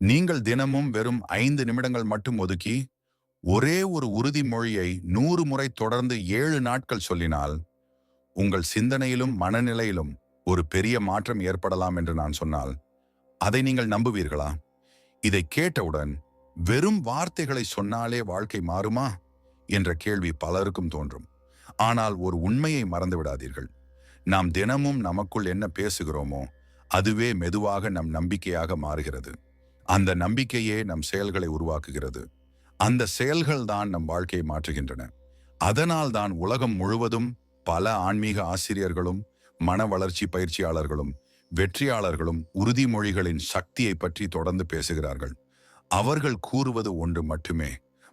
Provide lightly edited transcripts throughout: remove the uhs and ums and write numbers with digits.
நீங்கள் தினமும் வெறும் 5 நிமிடங்கள் மட்டும் ஒதுக்கி ஒரே ஒரு உறுதிமொழியை 100 முறை தொடர்ந்து 7 நாட்கள் சொல்லினால் உங்கள் சிந்தனையிலும் மனநிலையிலும் ஒரு பெரிய மாற்றம் ஏற்படலாம் என்று நான் சொன்னால் அதை நீங்கள் நம்புவீர்களா? இதை கேட்டவுடன் வெறும் வார்த்தைகளை சொன்னாலே வாழ்க்கை மாறுமா என்ற கேள்வி பலருக்கும் தோன்றும். ஆனால் ஒரு உண்மையை மறந்து விடாதீர்கள். நாம் தினமும் நமக்குள் என்ன பேசுகிறோமோ அதுவே மெதுவாக நம் நம்பிக்கையாக மாறுகிறது. அந்த நம்பிக்கையே நம் செயல்களை உருவாக்குகிறது. அந்த செயல்கள் தான் நம் வாழ்க்கையை மாற்றுகின்றன. அதனால் தான் உலகம் முழுவதும் பல ஆன்மீக ஆசிரியர்களும் மன வளர்ச்சி பயிற்சியாளர்களும் வெற்றியாளர்களும் உறுதிமொழிகளின் சக்தியை பற்றி தொடர்ந்து பேசுகிறார்கள். அவர்கள் கூறுவது ஒன்று மட்டுமே: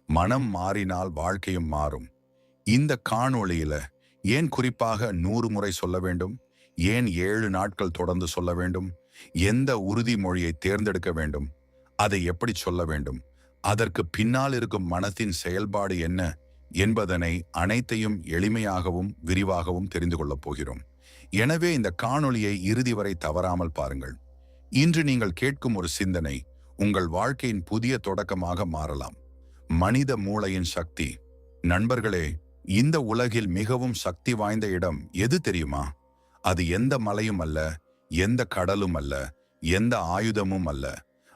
மனம் மாறினால் வாழ்க்கையும் மாறும். இந்த காணொளியில ஏன் குறிப்பாக 100 முறை சொல்ல வேண்டும், ஏன் 7 நாட்கள் தொடர்ந்து சொல்ல வேண்டும், எந்த உறுதிமொழியை தேர்ந்தெடுக்க வேண்டும், அதை எப்படி சொல்ல வேண்டும், அதற்கு பின்னால் இருக்கும் மனத்தின் செயல்பாடு என்ன என்பதனை அனைத்தையும் எளிமையாகவும் விரிவாகவும் தெரிந்து கொள்ளப் போகிறோம். எனவே இந்த காணொளியை இறுதி வரை தவறாமல் பாருங்கள். இன்று நீங்கள் கேட்கும் ஒரு சிந்தனை உங்கள் வாழ்க்கையின் புதிய தொடக்கமாக மாறலாம். மனித மூளையின் சக்தி. நண்பர்களே, இந்த உலகில் மிகவும் சக்தி வாய்ந்த இடம் எது தெரியுமா? அது எந்த மலையும் அல்ல, எந்த கடலும் அல்ல, எந்த ஆயுதமும் அல்ல.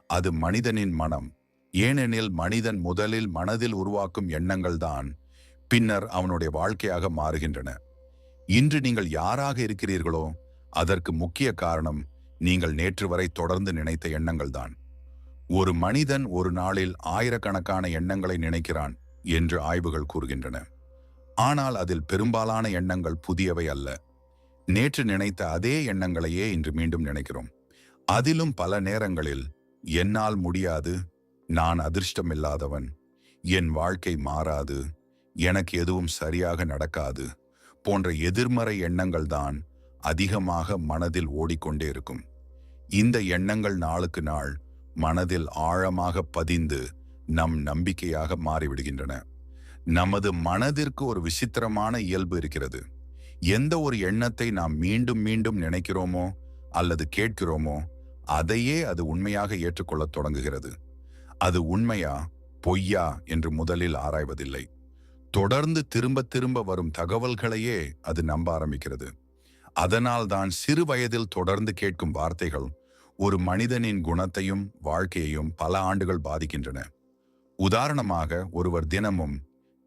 அது மனிதனின் மனம். ஏனெனில் மனிதன் முதலில் மனதில் உருவாக்கும் எண்ணங்கள் தான் பின்னர் அவனுடைய வாழ்க்கையாக மாறுகின்றன. இன்று நீங்கள் யாராக இருக்கிறீர்களோ அதற்கு முக்கிய காரணம் நீங்கள் நேற்று வரை தொடர்ந்து நினைத்த எண்ணங்கள் தான். ஒரு மனிதன் ஒரு நாளில் ஆயிரக்கணக்கான எண்ணங்களை நினைக்கிறான் என்று ஆய்வுகள் கூறுகின்றன. ஆனால் அதில் பெரும்பாலான எண்ணங்கள் புதியவை அல்ல. நேற்று நினைத்த அதே எண்ணங்களையே இன்று மீண்டும் நினைக்கிறோம். அதிலும் பல நேரங்களில் என்னால் முடியாது, நான் அதிர்ஷ்டமில்லாதவன், என் வாழ்க்கை மாறாது, எனக்கு எதுவும் சரியாக நடக்காது போன்ற எதிர்மறை எண்ணங்கள் தான் அதிகமாக மனதில் ஓடிக்கொண்டே இருக்கும். இந்த எண்ணங்கள் நாளுக்கு நாள் மனதில் ஆழமாக பதிந்து நம் நம்பிக்கையாக மாறிவிடுகின்றன. நமது மனதிற்கு ஒரு விசித்திரமான இயல்பு இருக்கிறது. எந்த ஒரு எண்ணத்தை நாம் மீண்டும் மீண்டும் நினைக்கிறோமோ அல்லது கேட்கிறோமோ அதையே அது உண்மையாக ஏற்றுக்கொள்ளத் தொடங்குகிறது. அது உண்மையா பொய்யா என்று முதலில் ஆராய்வதில்லை. தொடர்ந்து திரும்ப திரும்ப வரும் தகவல்களையே அது நம்ப ஆரம்பிக்கிறது. அதனால் தான் சிறு வயதில் தொடர்ந்து கேட்கும் வார்த்தைகள் ஒரு மனிதனின் குணத்தையும் வாழ்க்கையையும் பல ஆண்டுகள் பாதிக்கின்றன. உதாரணமாக, ஒருவர் தினமும்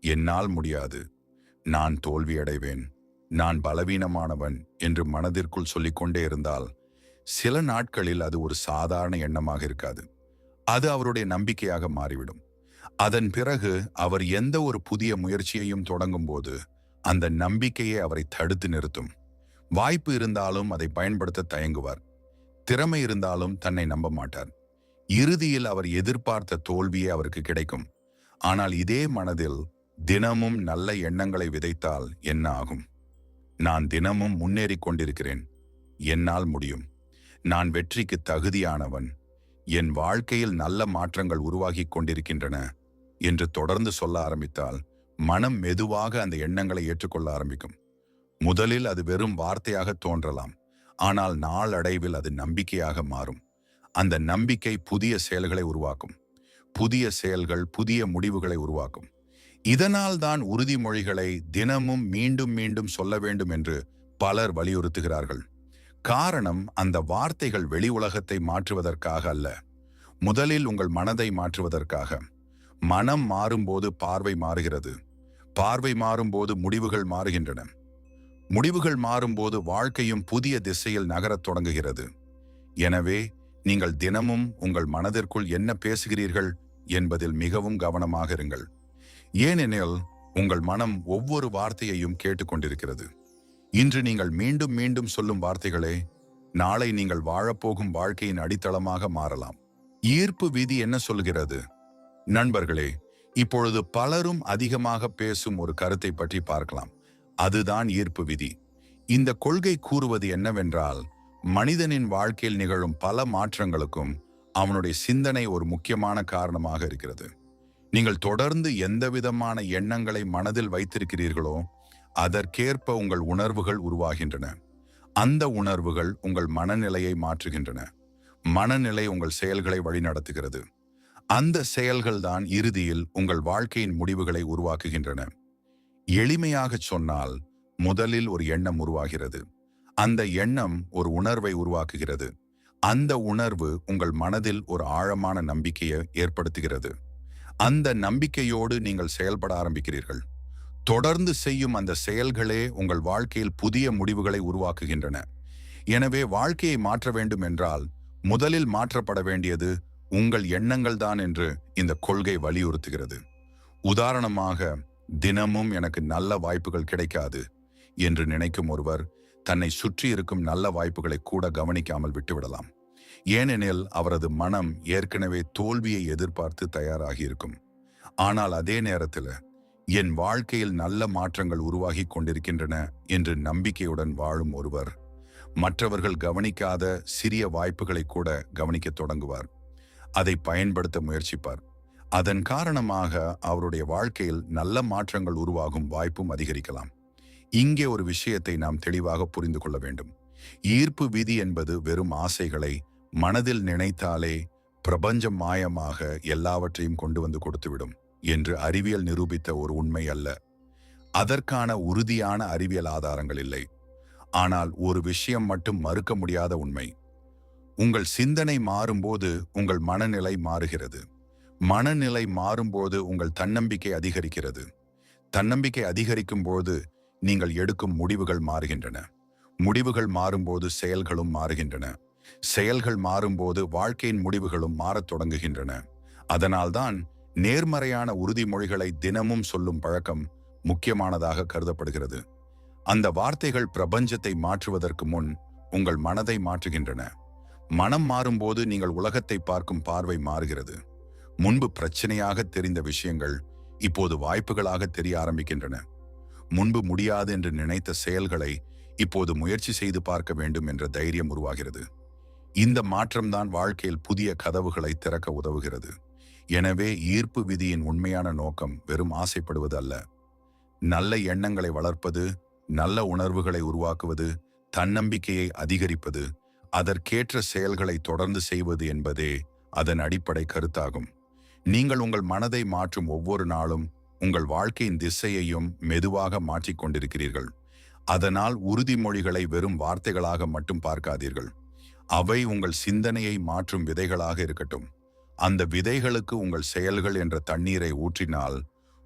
என்னால் முடியாது, நான் தோல்வியடைவேன், நான் பலவீனமானவன் என்று மனதிற்குள் சொல்லிக்கொண்டே இருந்தால் சில நாட்களில் அது ஒரு சாதாரண எண்ணமாக இருக்காது. அது அவருடைய நம்பிக்கையாக மாறிவிடும். அதன் பிறகு அவர் எந்த ஒரு புதிய முயற்சியையும் தொடங்கும் போது அந்த நம்பிக்கையே அவரை தடுத்து நிறுத்தும். வாய்ப்பு இருந்தாலும் அதை பயன்படுத்த தயங்குவார். திறமை இருந்தாலும் தன்னை நம்ப மாட்டார். இறுதியில் அவர் எதிர்பார்த்த தோல்வியே அவருக்கு கிடைக்கும். ஆனால் இதே மனதில் தினமும் நல்ல எண்ணங்களை விதைத்தால் என்ன ஆகும்? நான் தினமும் முன்னேறி கொண்டிருக்கிறேன், என்னால் முடியும், நான் வெற்றிக்கு தகுதியானவன், என் வாழ்க்கையில் நல்ல மாற்றங்கள் உருவாகி கொண்டிருக்கின்றன என்று தொடர்ந்து சொல்ல ஆரம்பித்தால் மனம் மெதுவாக அந்த எண்ணங்களை ஏற்றுக்கொள்ள ஆரம்பிக்கும். முதலில் அது வெறும் வார்த்தையாக தோன்றலாம், ஆனால் நாளடைவில் அது நம்பிக்கையாக மாறும். அந்த நம்பிக்கை புதிய செயல்களை உருவாக்கும். புதிய செயல்கள் புதிய முடிவுகளை உருவாக்கும். இதனால் தான் உறுதிமொழிகளை தினமும் மீண்டும் மீண்டும் சொல்ல வேண்டும் என்று பலர் வலியுறுத்துகிறார்கள். காரணம், அந்த வார்த்தைகள் வெளி உலகத்தை மாற்றுவதற்காக அல்ல, முதலில் உங்கள் மனதை மாற்றுவதற்காக. மனம் மாறும்போது பார்வை மாறுகிறது, பார்வை மாறும்போது முடிவுகள் மாறுகின்றன, முடிவுகள் மாறும்போது வாழ்க்கையும் புதிய திசையில் நகரத் தொடங்குகிறது. எனவே நீங்கள் தினமும் உங்கள் மனதிற்குள் என்ன பேசுகிறீர்கள் என்பதில் மிகவும் கவனமாக இருங்கள். ஏனெனில் உங்கள் மனம் ஒவ்வொரு வார்த்தையையும் கேட்டுக்கொண்டிருக்கிறது. இன்று நீங்கள் மீண்டும் மீண்டும் சொல்லும் வார்த்தைகளே நாளை நீங்கள் வாழப்போகும் வாழ்க்கையின் அடித்தளமாக மாறலாம். ஈர்ப்பு விதி என்ன சொல்கிறது? நண்பர்களே, இப்பொழுது பலரும் அதிகமாக பேசும் ஒரு கருத்தை பற்றி பார்க்கலாம். அதுதான் ஈர்ப்பு விதி. இந்த கொள்கை கூறுவது என்னவென்றால், மனிதனின் வாழ்க்கையில் நிகழும் பல மாற்றங்களுக்கும் அவனுடைய சிந்தனை ஒரு முக்கியமான காரணமாக இருக்கிறது. நீங்கள் தொடர்ந்து எந்த விதமான எண்ணங்களை மனதில் வைத்திருக்கிறீர்களோ அதற்கேற்ப உங்கள் உணர்வுகள் உருவாகின்றன. அந்த உணர்வுகள் உங்கள் மனநிலையை மாற்றுகின்றன. மனநிலை உங்கள் செயல்களை வழிநடத்துகிறது. அந்த செயல்கள் தான் இறுதியில் உங்கள் வாழ்க்கையின் முடிவுகளை உருவாக்குகின்றன. எளிமையாகச் சொன்னால், முதலில் ஒரு எண்ணம் உருவாகிறது. அந்த எண்ணம் ஒரு உணர்வை உருவாக்குகிறது. அந்த உணர்வு உங்கள் மனதில் ஒரு ஆழமான நம்பிக்கையை ஏற்படுத்துகிறது. அந்த நம்பிக்கையோடு நீங்கள் செயல்பட ஆரம்பிக்கிறீர்கள். தொடர்ந்து செய்யும் அந்த செயல்களே உங்கள் வாழ்க்கையில் புதிய முடிவுகளை உருவாக்குகின்றன. எனவே வாழ்க்கையை மாற்ற வேண்டும் என்றால் முதலில் மாற்றப்பட வேண்டியது உங்கள் எண்ணங்கள் தான் என்று இந்த கொள்கை வலியுறுத்துகிறது. உதாரணமாக, தினமும் எனக்கு நல்ல வாய்ப்புகள் கிடைக்காது என்று நினைக்கும் ஒருவர் தன்னை சுற்றி இருக்கும் நல்ல வாய்ப்புகளை கூட கவனிக்காமல் விட்டுவிடலாம். ஏனெனில் அவரது மனம் ஏற்கனவே தோல்வியை எதிர்பார்த்து தயாராகி இருக்கும். ஆனால் அதே நேரத்தில் என் வாழ்க்கையில் நல்ல மாற்றங்கள் உருவாகி கொண்டிருக்கின்றன என்று நம்பிக்கையுடன் வாழும் ஒருவர் மற்றவர்கள் கவனிக்காத சிறிய வாய்ப்புகளை கூட கவனிக்க தொடங்குவார். அதை பயன்படுத்த முயற்சிப்பார். அதன் காரணமாக அவருடைய வாழ்க்கையில் நல்ல மாற்றங்கள் உருவாகும் வாய்ப்பும் அதிகரிக்கலாம். இங்கே ஒரு விஷயத்தை நாம் தெளிவாக புரிந்து கொள்ள வேண்டும். ஈர்ப்பு விதி என்பது வெறும் ஆசைகளை மனதில் நினைத்தாலே பிரபஞ்சம் மாயமாக எல்லாவற்றையும் கொண்டு வந்து கொடுத்துவிடும் என்று அறிவியல் நிரூபித்த ஒரு உண்மை அல்ல. அதற்கான உறுதியான அறிவியல் ஆதாரங்கள் இல்லை. ஆனால் ஒரு விஷயம் மட்டும் மறுக்க முடியாத உண்மை: உங்கள் சிந்தனை மாறும்போது உங்கள் மனநிலை மாறுகிறது. மனநிலை மாறும்போது உங்கள் தன்னம்பிக்கை அதிகரிக்கிறது. தன்னம்பிக்கை அதிகரிக்கும் போது நீங்கள் எடுக்கும் முடிவுகள் மாறுகின்றன. முடிவுகள் மாறும்போது செயல்களும் மாறுகின்றன. செயல்கள் மாறும்போது வாழ்க்கையின் முடிவுகளும் மாறத் தொடங்குகின்றன. அதனால்தான் நேர்மறையான உறுதிமொழிகளை தினமும் சொல்லும் பழக்கம் முக்கியமானதாக கருதப்படுகிறது. அந்த வார்த்தைகள் பிரபஞ்சத்தை மாற்றுவதற்கு முன் உங்கள் மனதை மாற்றுகின்றன. மனம் மாறும்போது நீங்கள் உலகத்தை பார்க்கும் பார்வை மாறுகிறது. முன்பு பிரச்சனையாக தெரிந்த விஷயங்கள் இப்போது வாய்ப்புகளாக தெரிய ஆரம்பிக்கின்றன. முன்பு முடியாது என்று நினைத்த செயல்களை இப்போது முயற்சி செய்து பார்க்க வேண்டும் என்ற தைரியம் உருவாகிறது. இந்த மாற்றம்தான் வாழ்க்கையில் புதிய கதவுகளை திறக்க உதவுகிறது. எனவே ஈர்ப்பு விதியின் உண்மையான நோக்கம் வெறும் ஆசைப்படுவது அல்ல. நல்ல எண்ணங்களை வளர்ப்பது, நல்ல உணர்வுகளை உருவாக்குவது, தன்னம்பிக்கையை அதிகரிப்பது, அதற்கேற்ற செயல்களை தொடர்ந்து செய்வது என்பதே அதன் அடிப்படை கருத்தாகும். நீங்கள் உங்கள் மனதை மாற்றும் ஒவ்வொரு நாளும் உங்கள் வாழ்க்கையின் திசையையும் மெதுவாக மாற்றிக் கொண்டிருக்கிறீர்கள். அதனால் உறுதிமொழிகளை வெறும் வார்த்தைகளாக மட்டும் பார்க்காதீர்கள். அவை உங்கள் சிந்தனையை மாற்றும் விதைகளாக இருக்கட்டும். அந்த விதைகளுக்கு உங்கள் செயல்கள் என்ற தண்ணீரை ஊற்றினால்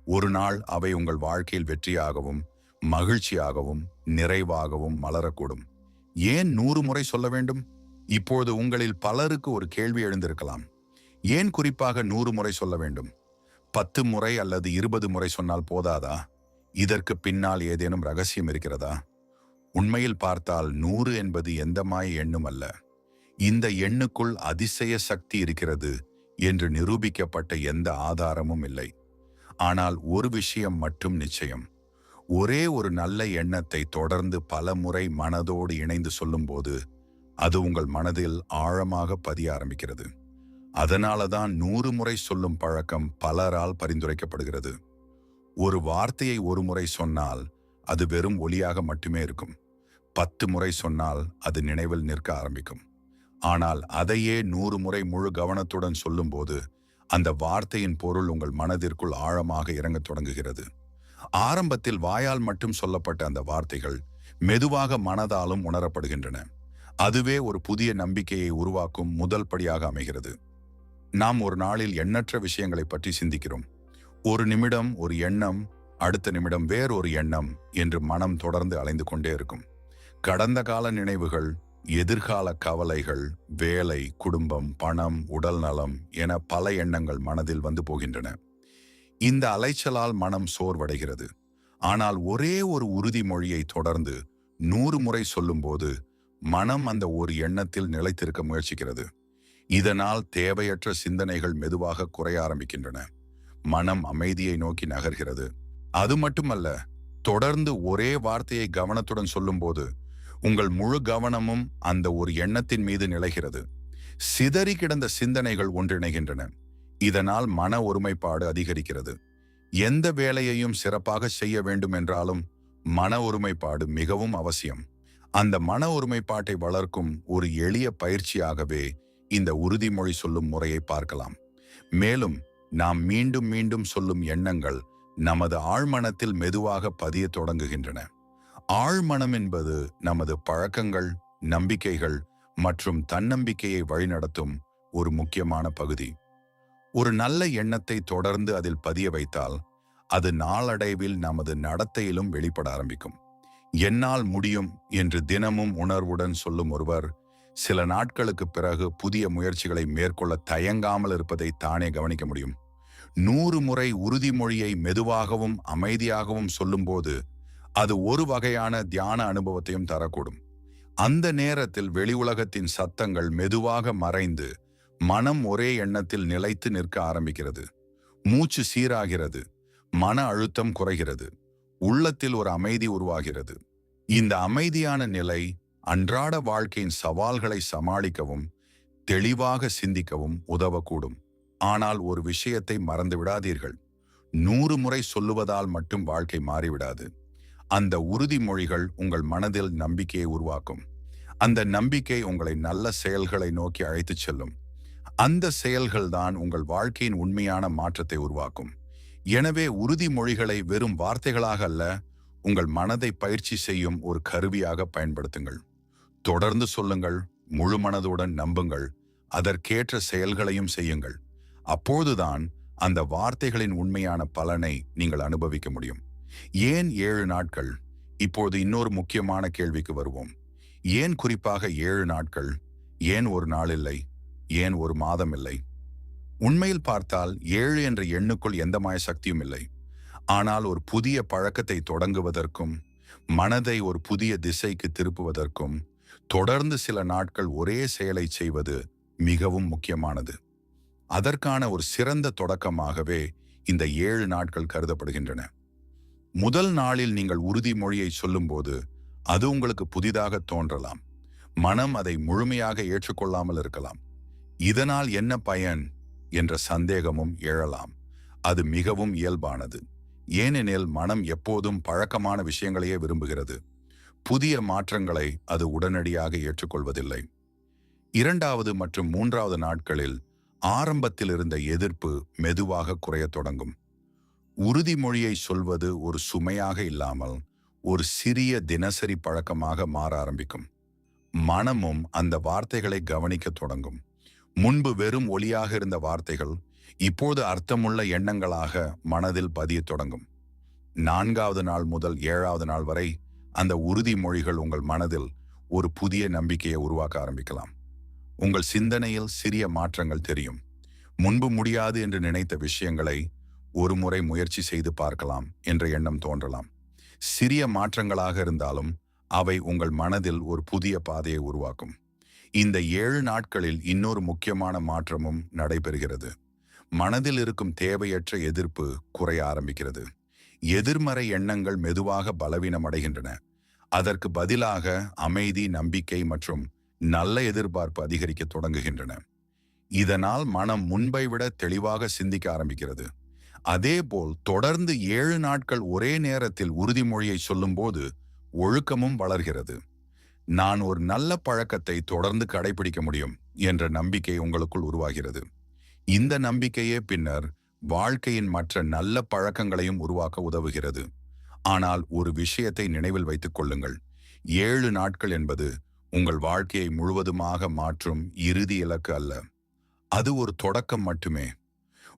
ஒரு நாள் அவை உங்கள் வாழ்க்கையில் வெற்றியாகவும் மகிழ்ச்சியாகவும் நிறைவாகவும் மலரக்கூடும். ஏன் 100 முறை சொல்ல வேண்டும்? இப்போது உங்களில் பலருக்கு ஒரு கேள்வி எழுந்திருக்கலாம். ஏன் குறிப்பாக 100 முறை சொல்ல வேண்டும்? 10 முறை அல்லது 20 முறை சொன்னால் போதாதா? இதற்கு பின்னால் ஏதேனும் ரகசியம் இருக்கிறதா? உண்மையில் பார்த்தால் 100 என்பது எந்த மாய எண்ணும் அல்ல. இந்த எண்ணுக்குள் அதிசய சக்தி இருக்கிறது என்று நிரூபிக்கப்பட்ட எந்த ஆதாரமும் இல்லை. ஆனால் ஒரு விஷயம் மட்டும் நிச்சயம்: ஒரே ஒரு நல்ல எண்ணத்தை தொடர்ந்து பல முறை மனதோடு இணைந்து சொல்லும்போது அது உங்கள் மனதில் ஆழமாக பதிய ஆரம்பிக்கிறது. அதனாலதான் 100 முறை சொல்லும் பழக்கம் பலரால் பரிந்துரைக்கப்படுகிறது. ஒரு வார்த்தையை ஒரு முறை சொன்னால் அது வெறும் ஒலியாக மட்டுமே இருக்கும். 10 முறை சொன்னால் அது நினைவில் நிற்க ஆரம்பிக்கும். ஆனால் அதையே 100 முறை முழு கவனத்துடன் சொல்லும்போது அந்த வார்த்தையின் பொருள் உங்கள் மனதிற்குள் ஆழமாக இறங்கத் தொடங்குகிறது. ஆரம்பத்தில் வாயால் மட்டும் சொல்லப்பட்ட அந்த வார்த்தைகள் மெதுவாக மனதாலும் உணரப்படுகின்றன. அதுவே ஒரு புதிய நம்பிக்கையை உருவாக்கும் முதல் படியாக அமைகிறது. நாம் ஒரு நாளில் எண்ணற்ற விஷயங்களை பற்றி சிந்திக்கிறோம். ஒரு நிமிடம் ஒரு எண்ணம், அடுத்த நிமிடம் வேறொரு எண்ணம் என்று மனம் தொடர்ந்து அலைந்து கொண்டே இருக்கும். கடந்த கால நினைவுகள், எதிர்கால கவலைகள், வேலை, குடும்பம், பணம், உடல் நலம் என பல எண்ணங்கள் மனதில் வந்து போகின்றன. இந்த அலைச்சலால் மனம் சோர்வடைகிறது. ஆனால் ஒரே ஒரு உறுதிமொழியை தொடர்ந்து 100 முறை சொல்லும்போது மனம் அந்த ஒரு எண்ணத்தில் நிலைத்திருக்க முயற்சிக்கிறது. இதனால் தேவையற்ற சிந்தனைகள் மெதுவாக குறைய ஆரம்பிக்கின்றன. மனம் அமைதியை நோக்கி நகர்கிறது. அது மட்டுமல்ல, தொடர்ந்து ஒரே வார்த்தையை கவனத்துடன் சொல்லும்போது உங்கள் முழு கவனமும் அந்த ஒரு எண்ணத்தின் மீது நிலைகிறது. சிதறி கிடந்த சிந்தனைகள் ஒன்றிணைகின்றன. இதனால் மன ஒருமைப்பாடு அதிகரிக்கிறது. எந்த வேலையையும் சிறப்பாக செய்ய வேண்டும் என்றாலும் மன ஒருமைப்பாடு மிகவும் அவசியம். அந்த மன ஒருமைப்பாட்டை வளர்க்கும் ஒரு எளிய பயிற்சியாகவே இந்த உறுதிமொழி சொல்லும் முறையை பார்க்கலாம். மேலும் நாம் மீண்டும் மீண்டும் சொல்லும் எண்ணங்கள் நமது ஆழ்மனத்தில் மெதுவாக பதிய தொடங்குகின்றன. ஆழ்மனம் என்பது நமது பழக்கங்கள், நம்பிக்கைகள் மற்றும் தன்னம்பிக்கையை வழிநடத்தும் ஒரு முக்கியமான பகுதி. ஒரு நல்ல எண்ணத்தை தொடர்ந்து அதில் பதிய வைத்தால் அது நாளடைவில் நமது நடத்தையிலும் வெளிப்பட ஆரம்பிக்கும். என்னால் முடியும் என்று தினமும் உணர்வுடன் சொல்லும் ஒருவர் சில நாட்களுக்கு பிறகு புதிய முயற்சிகளை மேற்கொள்ள தயங்காமல் இருப்பதை தானே கவனிக்க முடியும். 100 முறை உறுதிமொழியை மெதுவாகவும் அமைதியாகவும் சொல்லும்போது அது ஒரு வகையான தியான அனுபவத்தையும் தரக்கூடும். அந்த நேரத்தில் வெளி உலகத்தின் சத்தங்கள் மெதுவாக மறைந்து மனம் ஒரே எண்ணத்தில் நிலைத்து நிற்க ஆரம்பிக்கிறது. மூச்சு சீராகிறது, மன அழுத்தம் குறைகிறது, உள்ளத்தில் ஒரு அமைதி உருவாகிறது. இந்த அமைதியான நிலை அன்றாட வாழ்க்கையின் சவால்களை சமாளிக்கவும் தெளிவாக சிந்திக்கவும் உதவக்கூடும். ஆனால் ஒரு விஷயத்தை மறந்து விடாதீர்கள். 100 முறை சொல்லுவதால் மட்டும் வாழ்க்கை மாறிவிடாது. அந்த உறுதிமொழிகள் உங்கள் மனதில் நம்பிக்கையை உருவாக்கும். அந்த நம்பிக்கை உங்களை நல்ல செயல்களை நோக்கி அழைத்துச் செல்லும். அந்த செயல்கள் தான் உங்கள் வாழ்க்கையின் உண்மையான மாற்றத்தை உருவாக்கும். எனவே உறுதிமொழிகளை வெறும் வார்த்தைகளாக அல்ல, உங்கள் மனதை பயிற்சி செய்யும் ஒரு கருவியாக பயன்படுத்துங்கள். தொடர்ந்து சொல்லுங்கள், முழு மனதுடன் நம்புங்கள், அதற்கேற்ற செயல்களையும் செய்யுங்கள். அப்போதுதான் அந்த வார்த்தைகளின் உண்மையான பலனை நீங்கள் அனுபவிக்க முடியும். ஏன் 7 நாட்கள்? இப்போது இன்னொரு முக்கியமான கேள்விக்கு வருவோம். ஏன் குறிப்பாக 7 நாட்கள்? ஏன் ஒரு நாள் இல்லை? ஏன் ஒரு மாதம் இல்லை? உண்மையில் பார்த்தால் 7 என்ற எண்ணுக்குள் எந்த மாய சக்தியும் இல்லை. ஆனால் ஒரு புதிய பழக்கத்தை தொடங்குவதற்கும் மனதை ஒரு புதிய திசைக்கு திருப்புவதற்கும் தொடர்ந்து சில நாட்கள் ஒரே செயலை செய்வது மிகவும் முக்கியமானது. அதற்கான ஒரு சிறந்த தொடக்கமாகவே இந்த 7 நாட்கள் கருதப்படுகின்றன. முதல் நாளில் நீங்கள் உறுதிமொழியை சொல்லும்போது அது உங்களுக்கு புதிதாக தோன்றலாம். மனம் அதை முழுமையாக ஏற்றுக்கொள்ளாமல் இருக்கலாம். இதனால் என்ன பயன் என்ற சந்தேகமும் எழலாம். அது மிகவும் இயல்பானது. ஏனெனில் மனம் எப்போதும் பழக்கமான விஷயங்களையே விரும்புகிறது. புதிய மாற்றங்களை அது உடனடியாக ஏற்றுக்கொள்வதில்லை. 2வது மற்றும் 3வது நாட்களில் ஆரம்பத்தில் இருந்த எதிர்ப்பு மெதுவாக குறையத் தொடங்கும். உறுதிமொழியை சொல்வது ஒரு சுமையாக இல்லாமல் ஒரு சிறிய தினசரி பழக்கமாக மாற ஆரம்பிக்கும். மனமும் அந்த வார்த்தைகளை கவனிக்கத் தொடங்கும். முன்பு வெறும் ஒலியாக இருந்த வார்த்தைகள் இப்போது அர்த்தமுள்ள எண்ணங்களாக மனதில் பதியத் தொடங்கும். 4வது நாள் முதல் 7வது நாள் வரை அந்த உறுதிமொழிகள் உங்கள் மனதில் ஒரு புதிய நம்பிக்கையை உருவாக்க ஆரம்பிக்கலாம். உங்கள் சிந்தனையில் சிறிய மாற்றங்கள் தெரியும். முன்பு முடியாது என்று நினைத்த விஷயங்களை ஒரு முறை முயற்சி செய்து பார்க்கலாம் என்ற எண்ணம் தோன்றலாம். சிறிய மாற்றங்களாக இருந்தாலும் அவை உங்கள் மனதில் ஒரு புதிய பாதையை உருவாக்கும். இந்த 7 நாட்களில் இன்னொரு முக்கியமான மாற்றமும் நடைபெறுகிறது. மனதில் இருக்கும் தேவையற்ற எதிர்ப்பு குறைய ஆரம்பிக்கிறது. எதிர்மறை எண்ணங்கள் மெதுவாக பலவீனமடைகின்றன. அதற்கு பதிலாக அமைதி, நம்பிக்கை மற்றும் நல்ல எதிர்பார்ப்பு அதிகரிக்க தொடங்குகின்றன. இதனால் மனம் முன்பை விட தெளிவாக சிந்திக்க ஆரம்பிக்கிறது. அதேபோல் தொடர்ந்து 7 நாட்கள் ஒரே நேரத்தில் உறுதிமொழியை சொல்லும்போது ஒழுக்கமும் வளர்கிறது. நான் ஒரு நல்ல பழக்கத்தை தொடர்ந்து கடைபிடிக்க முடியும் என்ற நம்பிக்கை உங்களுக்குள் உருவாகிறது. இந்த நம்பிக்கையே பின்னர் வாழ்க்கையின் மற்ற நல்ல பழக்கங்களையும் உருவாக்க உதவுகிறது. ஆனால் ஒரு விஷயத்தை நினைவில் வைத்துக் கொள்ளுங்கள். 7 நாட்கள் என்பது உங்கள் வாழ்க்கையை முழுவதுமாக மாற்றும் இறுதி இலக்கு அல்ல. அது ஒரு தொடக்கம் மட்டுமே.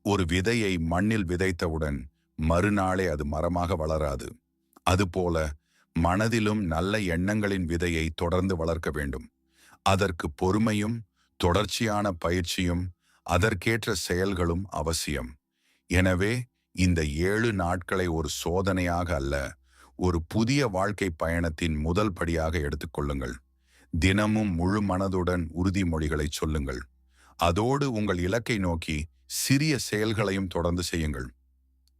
ஒரு விதையை மண்ணில் விதைத்தவுடன் மறுநாளே அது மரமாக வளராது. அதுபோல மனதிலும் நல்ல எண்ணங்களின் விதையை தொடர்ந்து வளர்க்க வேண்டும். அதற்கு பொறுமையும் தொடர்ச்சியான பயிற்சியும் அதற்கேற்ற செயல்களும் அவசியம். எனவே இந்த 7 நாட்களை ஒரு சோதனையாக அல்ல, ஒரு புதிய வாழ்க்கை பயணத்தின் முதல் படியாக எடுத்துக்கொள்ளுங்கள். தினமும் முழு மனதுடன் உறுதிமொழிகளை சொல்லுங்கள். அதோடு உங்கள் இலக்கை நோக்கி சிறிய செயல்களையும் தொடர்ந்து செய்யுங்கள்.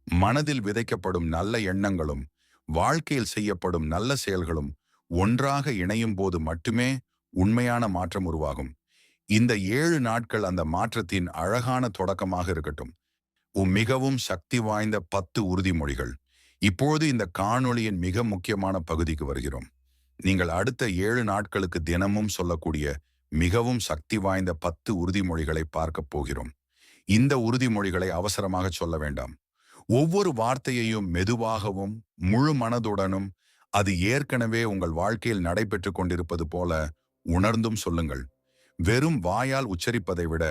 மனதில் விதைக்கப்படும் நல்ல எண்ணங்களும் வாழ்க்கையில் செய்யப்படும் நல்ல செயல்களும் ஒன்றாக இணையும் போது மட்டுமே உண்மையான மாற்றம் உருவாகும். இந்த 7 நாட்கள் அந்த மாற்றத்தின் அழகான தொடக்கமாக இருக்கட்டும். மிகவும் சக்தி வாய்ந்த 10 உறுதிமொழிகள். இப்போது இந்த காணொளியின் மிக முக்கியமான பகுதிக்கு வருகிறோம். நீங்கள் அடுத்த 7 நாட்களுக்கு தினமும் சொல்லக்கூடிய மிகவும் சக்தி வாய்ந்த 10 உறுதிமொழிகளை பார்க்கப் போகிறோம். இந்த உறுதிமொழிகளை அவசரமாக சொல்ல வேண்டாம். ஒவ்வொரு வார்த்தையையும் மெதுவாகவும் முழு மனதுடனும் அது ஏற்கனவே உங்கள் வாழ்க்கையில் நடைபெற்று கொண்டிருப்பது போல உணர்ந்தும் சொல்லுங்கள். வெறும் வாயால் உச்சரிப்பதை விட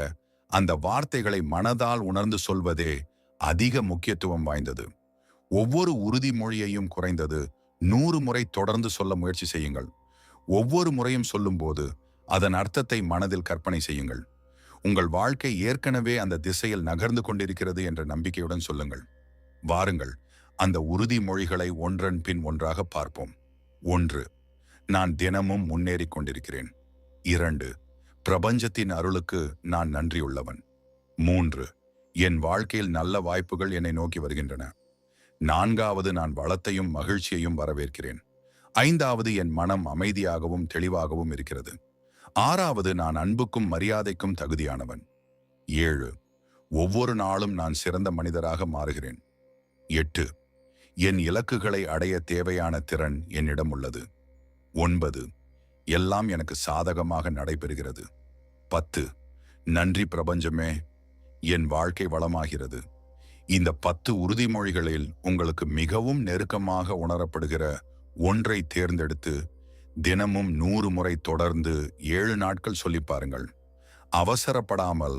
அந்த வார்த்தைகளை மனதால் உணர்ந்து சொல்வதே அதிக முக்கியத்துவம் வாய்ந்தது. ஒவ்வொரு உறுதிமொழியையும் குறைந்தது 100 முறை தொடர்ந்து சொல்ல முயற்சி செய்யுங்கள். ஒவ்வொரு முறையும் சொல்லும்போது அதன் அர்த்தத்தை மனதில் கற்பனை செய்யுங்கள். உங்கள் வாழ்க்கை ஏற்கனவே அந்த திசையில் நகர்ந்து கொண்டிருக்கிறது என்ற நம்பிக்கையுடன் சொல்லுங்கள். வாருங்கள், அந்த உறுதிமொழிகளை ஒன்றன் பின் ஒன்றாக பார்ப்போம். 1. நான் தினமும் முன்னேறிக் கொண்டிருக்கிறேன். 2. பிரபஞ்சத்தின் அருளுக்கு நான் நன்றியுள்ளவன். 3. என் வாழ்க்கையில் நல்ல வாய்ப்புகள் என்னை நோக்கி வருகின்றன. 4. நான் வளத்தையும் மகிழ்ச்சியையும் வரவேற்கிறேன். 5. என் மனம் அமைதியாகவும் தெளிவாகவும் இருக்கிறது. 6. நான் அன்புக்கும் மரியாதைக்கும் தகுதியானவன். 7. ஒவ்வொரு நாளும் நான் சிறந்த மனிதராக மாறுகிறேன். 8. என் இலக்குகளை அடைய தேவையான திறன் என்னிடம் உள்ளது. 9. எல்லாம் எனக்கு சாதகமாக நடைபெறுகிறது. 10. நன்றி பிரபஞ்சமே, என் வாழ்க்கை வளமாகிறது. இந்த 10 உறுதிமொழிகளில் உங்களுக்கு மிகவும் நெருக்கமாக உணரப்படுகிற ஒன்றை தேர்ந்தெடுத்து தினமும் 100 முறை தொடர்ந்து 7 நாட்கள் சொல்லி பாருங்கள். அவசரப்படாமல்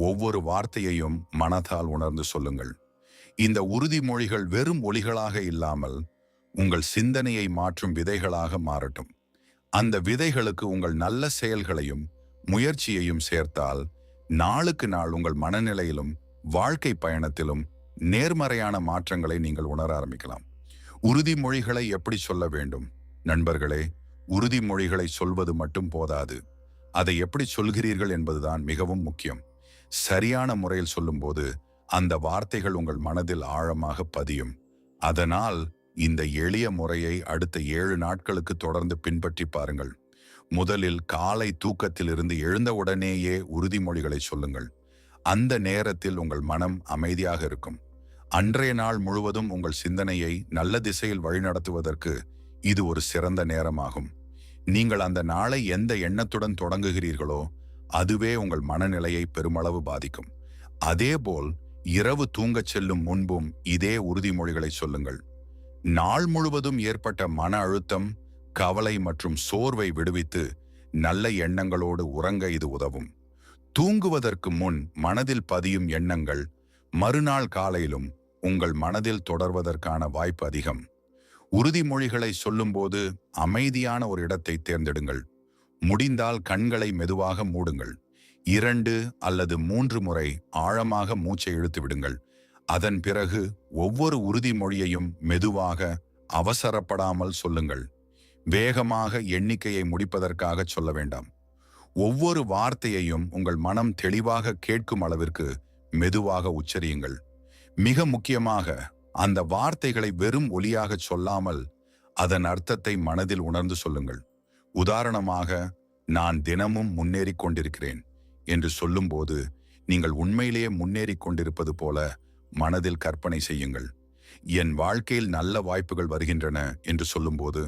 ஒவ்வொரு வார்த்தையையும் மனதால் உணர்ந்து சொல்லுங்கள். இந்த உறுதிமொழிகள் வெறும் ஒலிகளாக இல்லாமல் உங்கள் சிந்தனையை மாற்றும் விதைகளாக மாறட்டும். அந்த விதைகளுக்கு உங்கள் நல்ல செயல்களையும் முயற்சியையும் சேர்த்தால் நாளுக்கு நாள் உங்கள் மனநிலையிலும் வாழ்க்கை பயணத்திலும் நேர்மறையான மாற்றங்களை நீங்கள் உணர ஆரம்பிக்கலாம். உறுதிமொழிகளை எப்படி சொல்ல வேண்டும்? நண்பர்களே, உறுதிமொழிகளை சொல்வது மட்டும் போதாது. அதை எப்படி சொல்கிறீர்கள் என்பதுதான் மிகவும் முக்கியம். சரியான முறையில் சொல்லும்போது அந்த வார்த்தைகள் உங்கள் மனதில் ஆழமாக பதியும். அதனால் இந்த எளிய முறையை அடுத்த 7 நாட்களுக்கு தொடர்ந்து பின்பற்றி பாருங்கள். முதலில் காலை தூக்கத்திலிருந்து எழுந்தவுடனேயே உறுதிமொழிகளை சொல்லுங்கள். அந்த நேரத்தில் உங்கள் மனம் அமைதியாக இருக்கும். அன்றைய நாள் முழுவதும் உங்கள் சிந்தனையை நல்ல திசையில் வழிநடத்துவதற்கு இது ஒரு சிறந்த நேரமாகும். நீங்கள் அந்த நாளை எந்த எண்ணத்துடன் தொடங்குகிறீர்களோ அதுவே உங்கள் மனநிலையை பெருமளவு பாதிக்கும். அதேபோல் இரவு தூங்கச் செல்லும் முன்பும் இதே உறுதிமொழிகளை சொல்லுங்கள். நாள் முழுவதும் ஏற்பட்ட மன அழுத்தம், கவலை மற்றும் சோர்வை விடுவித்து நல்ல எண்ணங்களோடு உறங்க இது உதவும். தூங்குவதற்கு முன் மனதில் பதியும் எண்ணங்கள் மறுநாள் காலையிலும் உங்கள் மனதில் தொடர்வதற்கான வாய்ப்பு அதிகம். உறுதிமொழிகளை சொல்லும்போது அமைதியான ஒரு இடத்தை தேர்ந்தெடுங்கள். முடிந்தால் கண்களை மெதுவாக மூடுங்கள். 2 அல்லது 3 முறை ஆழமாக மூச்சை இழுத்து விடுங்கள். அதன் பிறகு ஒவ்வொரு உறுதிமொழியையும் மெதுவாக, அவசரப்படாமல் சொல்லுங்கள். வேகமாக எண்ணிக்கையை முடிப்பதற்காக சொல்ல வேண்டாம். ஒவ்வொரு வார்த்தையையும் உங்கள் மனம் தெளிவாக கேட்கும் அளவிற்கு மெதுவாக உச்சரியுங்கள். மிக முக்கியமாக, அந்த வார்த்தைகளை வெறும் ஒலியாக சொல்லாமல் அதன் அர்த்தத்தை மனதில் உணர்ந்து சொல்லுங்கள். உதாரணமாக, நான் தினமும் முன்னேறிக் கொண்டிருக்கிறேன் என்று சொல்லும்போது நீங்கள் உண்மையிலேயே முன்னேறிக் கொண்டிருப்பது போல மனதில் கற்பனை செய்யுங்கள். என் வாழ்க்கையில் நல்ல வாய்ப்புகள் வருகின்றன என்று சொல்லும்போது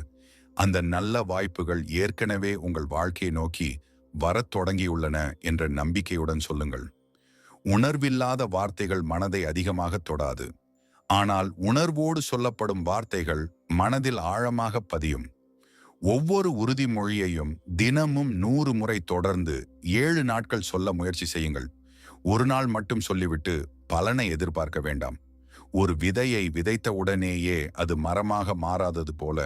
அந்த நல்ல வாய்ப்புகள் ஏற்கனவே உங்கள் வாழ்க்கையை நோக்கி வரத் தொடங்கியுள்ளன என்ற நம்பிக்கையுடன் சொல்லுங்கள். உணர்வில்லாத வார்த்தைகள் மனதை அதிகமாக தொடாது. ஆனால் உணர்வோடு சொல்லப்படும் வார்த்தைகள் மனதில் ஆழமாக பதியும். ஒவ்வொரு உறுதிமொழியையும் தினமும் 100 முறை தொடர்ந்து 7 நாட்கள் சொல்ல முயற்சி செய்யுங்கள். ஒரு நாள் மட்டும் சொல்லிவிட்டு பலனை எதிர்பார்க்க வேண்டாம். ஒரு விதையை விதைத்த உடனேயே அது மரமாக மாறாதது போல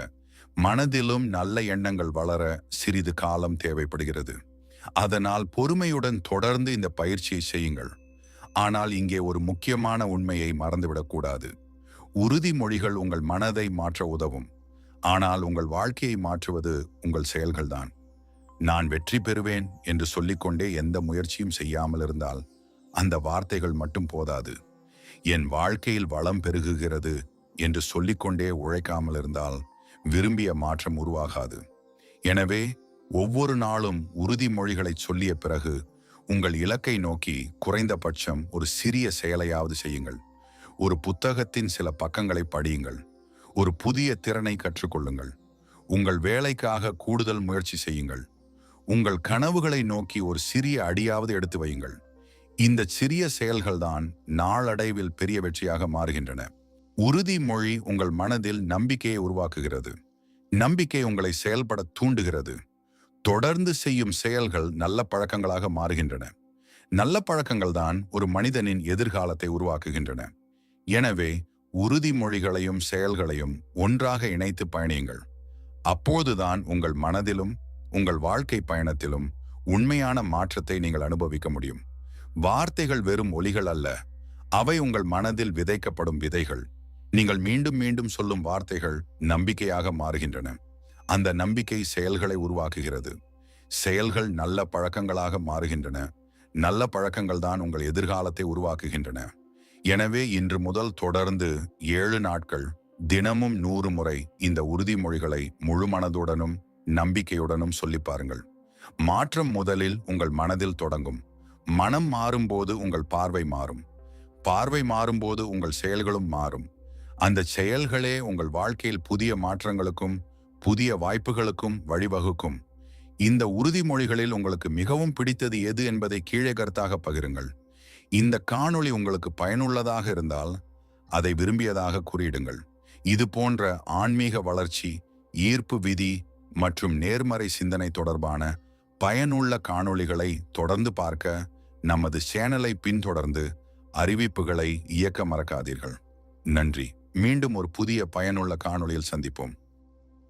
மனதிலும் நல்ல எண்ணங்கள் வளர சிறிது காலம் தேவைப்படுகிறது. அதனால் பொறுமையுடன் தொடர்ந்து இந்த பயிற்சியை செய்யுங்கள். ஆனால் இங்கே ஒரு முக்கியமான உண்மையை மறந்துவிடக்கூடாது. உறுதிமொழிகள் உங்கள் மனதை மாற்ற உதவும். ஆனால் உங்கள் வாழ்க்கையை மாற்றுவது உங்கள் செயல்கள்தான். நான் வெற்றி பெறுவேன் என்று சொல்லிக்கொண்டே எந்த முயற்சியும் செய்யாமல் இருந்தால் அந்த வார்த்தைகள் மட்டும் போதாது. என் வாழ்க்கையில் வளம் பெருகுகிறது என்று சொல்லிக்கொண்டே உழைக்காமல் இருந்தால் விரும்பிய மாற்றம் உருவாகாது. எனவே ஒவ்வொரு நாளும் உறுதிமொழிகளை சொல்லிய பிறகு உங்கள் இலக்கை நோக்கி குறைந்தபட்சம் ஒரு சிறிய செயலையாவது செய்யுங்கள். ஒரு புத்தகத்தின் சில பக்கங்களை படியுங்கள். ஒரு புதிய திறனை கற்றுக்கொள்ளுங்கள். உங்கள் வேலைக்காக கூடுதல் முயற்சி செய்யுங்கள். உங்கள் கனவுகளை நோக்கி ஒரு சிறிய அடியாவது எடுத்து வையுங்கள். இந்த சிறிய செயல்கள்தான் நாளடைவில் பெரிய வெற்றியாக மாறுகின்றன. உறுதிமொழி உங்கள் மனதில் நம்பிக்கையை உருவாக்குகிறது. நம்பிக்கை உங்களை செயல்பட தூண்டுகிறது. தொடர்ந்து செய்யும் செயல்கள் நல்ல பழக்கங்களாக மாறுகின்றன. நல்ல பழக்கங்கள் தான் ஒரு மனிதனின் எதிர்காலத்தை உருவாக்குகின்றன. எனவே உறுதிமொழிகளையும் செயல்களையும் ஒன்றாக இணைத்து பயணியுங்கள். அப்போதுதான் உங்கள் மனதிலும் உங்கள் வாழ்க்கை பயணத்திலும் உண்மையான மாற்றத்தை நீங்கள் அனுபவிக்க முடியும். வார்த்தைகள் வெறும் ஒலிகள் அல்ல, அவை உங்கள் மனதில் விதைக்கப்படும் விதைகள். நீங்கள் மீண்டும் மீண்டும் சொல்லும் வார்த்தைகள் நம்பிக்கையாக மாறுகின்றன. அந்த நம்பிக்கை செயல்களை உருவாக்குகிறது. செயல்கள் நல்ல பழக்கங்களாக மாறுகின்றன. நல்ல பழக்கங்கள் தான் உங்கள் எதிர்காலத்தை உருவாக்குகின்றன. எனவே இன்று முதல் தொடர்ந்து 7 நாட்கள் தினமும் 100 முறை இந்த உறுதிமொழிகளை முழு மனதுடனும் நம்பிக்கையுடனும் சொல்லி பாருங்கள். மாற்றம் முதலில் உங்கள் மனதில் தொடங்கும். மனம் மாறும்போது உங்கள் பார்வை மாறும். பார்வை மாறும்போது உங்கள் செயல்களும் மாறும். அந்த செயல்களே உங்கள் வாழ்க்கையில் புதிய மாற்றங்களுக்கும் புதிய வாய்ப்புகளுக்கும் வழிவகுக்கும். இந்த உறுதிமொழிகளில் உங்களுக்கு மிகவும் பிடித்தது எது என்பதை கீழே கருத்தாக பகிருங்கள். இந்த காணொளி உங்களுக்கு பயனுள்ளதாக இருந்தால் அதை விரும்பியதாக குறியிடுங்கள். இது போன்ற ஆன்மீக வளர்ச்சி, ஈர்ப்பு விதி மற்றும் நேர்மறை சிந்தனை தொடர்பான பயனுள்ள காணொளிகளை தொடர்ந்து பார்க்க நமது சேனலை பின்தொடர்ந்து அறிவிப்புகளை இயக்க மறக்காதீர்கள். நன்றி. மீண்டும் ஒரு புதிய பயனுள்ள காணொளியில் சந்திப்போம்.